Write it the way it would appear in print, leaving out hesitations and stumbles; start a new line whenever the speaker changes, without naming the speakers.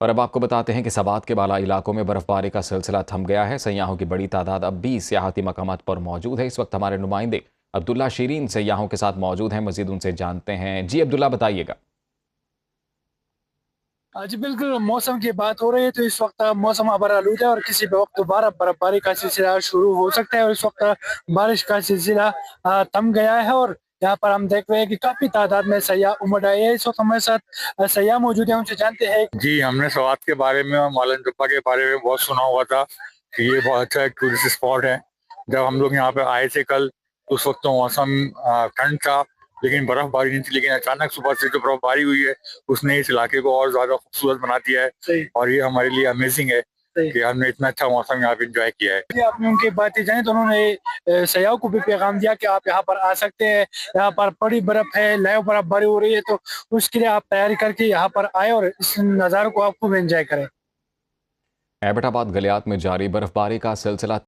और अब आपको बताते हैं कि सवात के बाला इलाकों में बर्फबारी का सिलसिला थम गया है। सयाहों की बड़ी तादाद अब भी सियाहती मकामात पर मौजूद है। इस वक्त हमारे नुमाइंदे अब्दुल्ला शीरीन सयाहों के साथ मौजूद हैं। मजीद उनसे जानते हैं। जी अब्दुल्ला, बताइएगा।
जी बिल्कुल, मौसम की बात हो रही है तो इस वक्त मौसम अबर आलूदा है और किसी भी वक्त दोबारा बर्फबारी का सिलसिला शुरू हो सकता है और इस वक्त बारिश का सिलसिला थम गया है। और यहाँ पर हम देख रहे हैं कि काफी तादाद में सयाह उमड़ आए हैं। इस वक्त हमारे साथ सयाह मौजूद है, उनसे जानते हैं।
जी, हमने सवात के बारे में और मालन जुब्बा के बारे में बहुत सुना हुआ था कि ये बहुत अच्छा एक टूरिस्ट स्पॉट है। जब हम लोग यहाँ पे आए थे कल, तो उस वक्त तो मौसम ठंड था, लेकिन बर्फबारी नहीं थी। लेकिन अचानक सुबह से जो बर्फबारी हुई है, उसने इस इलाके को और ज्यादा खूबसूरत बना दिया है।
सही
और ये हमारे लिए अमेजिंग है
सही
कि हमने इतना अच्छा मौसम यहाँ पे इंजॉय किया है।
जी, आपने उनकी बातें जानी तो उन्होंने सयाहों को भी पैगाम दिया कि आप यहाँ पर आ सकते हैं। यहाँ पर बड़ी बर्फ है, लाइव बर्फबारी हो रही है, तो उसके लिए आप तैयारी करके यहाँ पर आए और इस नज़ारों को आप खूब एंजॉय करें।
एबटाबाद गलियात में जारी बर्फबारी का सिलसिला